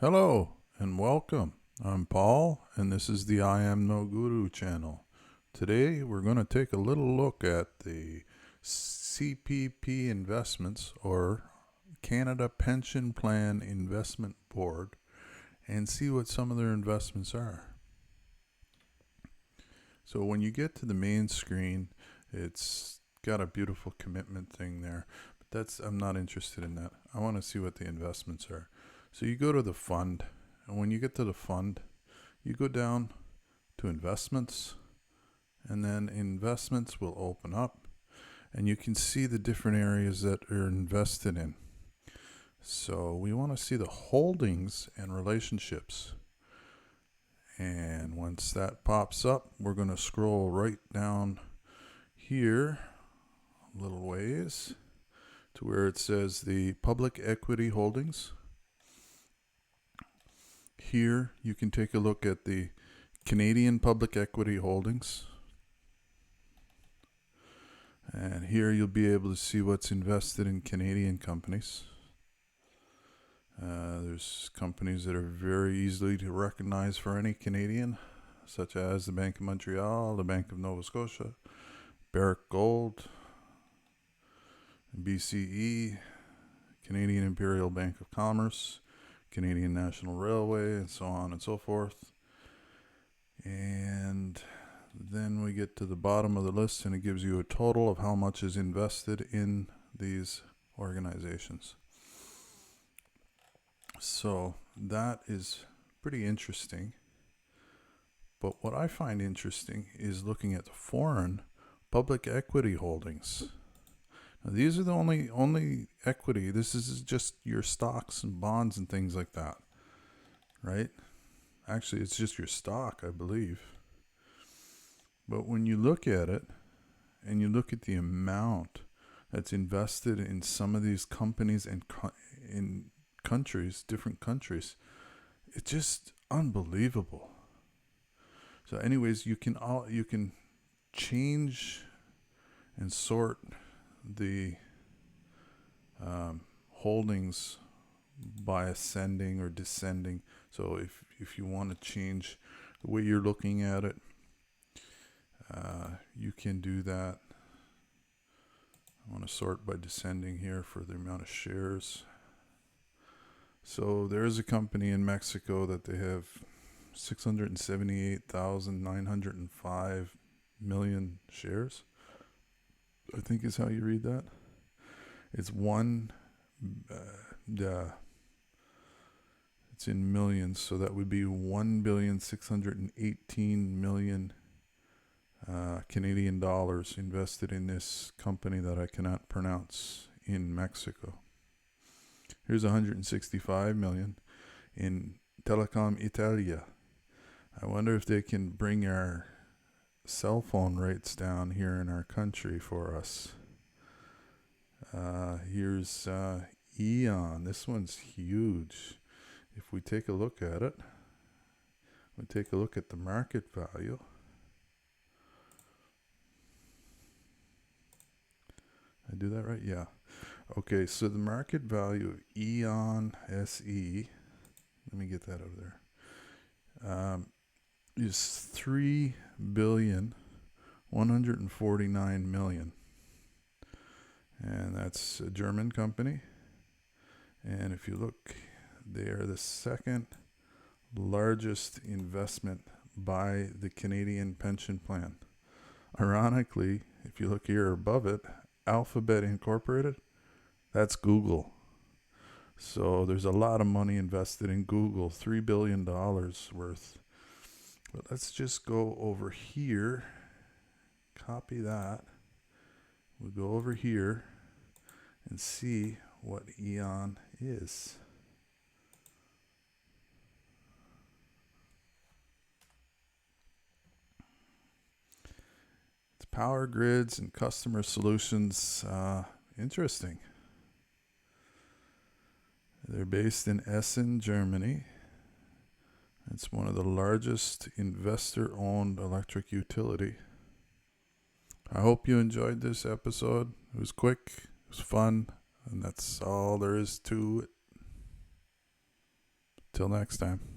Hello and welcome. I'm Paul, and this is the I Am No Guru channel. Today we're going to take a little look at the CPP Investments, or Canada Pension Plan Investment Board, and see what some of their investments are. So when you get to the main screen, it's got a beautiful commitment thing there, but I'm not interested in that. I want to see what the investments are. So you go to the fund, and when you get to the fund, you go down to investments, and then investments will open up, and you can see the different areas that are invested in. So we want to see the holdings and relationships. And once that pops up, we're going to scroll right down here a little ways to where it says the public equity holdings. Here you can take a look at the Canadian public equity holdings. And here you'll be able to see what's invested in Canadian companies. There's companies that are very easily to recognize for any Canadian, such as the Bank of Montreal, the Bank of Nova Scotia, Barrick Gold, BCE, Canadian Imperial Bank of Commerce, Canadian National Railway, and so on and so forth. And then we get to the bottom of the list, and it gives you a total of how much is invested in these organizations. So that is pretty interesting. But what I find interesting is looking at the foreign public equity holdings. Now, these are the only equity. This is just your stocks and bonds and things like that, right? Actually, it's just your stock, I believe. But when you look at it and you look at the amount that's invested in some of these companies and in countries, different countries, it's just unbelievable. So anyways, you can change and sort the holdings by ascending or descending. So if you want to change the way you're looking at it, you can do that. I want to sort by descending here for the amount of shares. So there's a company in Mexico that they have 678,905 million shares, I think is how you read that. It's it's in millions, so that would be 1,618,000,000 Canadian dollars invested in this company that I cannot pronounce in Mexico. Here's 165 million in Telecom Italia. I wonder if they can bring our cell phone rates down here in our country for us. Here's Eon. This one's huge. If we take a look at it, we take a look at the market value. I do that right? Yeah. Okay, so the market value of Eon SE, let me get that over there, is $3,149,000,000. And that's a German company. And if you look, they are the second largest investment by the Canadian Pension Plan. Ironically, if you look here above it, Alphabet Incorporated, that's Google. So there's a lot of money invested in Google, $3 billion worth. But let's just go over here, copy that. We'll go over here and see what Eon is. It's power grids and customer solutions. Interesting. They're based in Essen, Germany. It's one of the largest investor-owned electric utility. I hope you enjoyed this episode. It was quick, it was fun, and that's all there is to it. Till next time.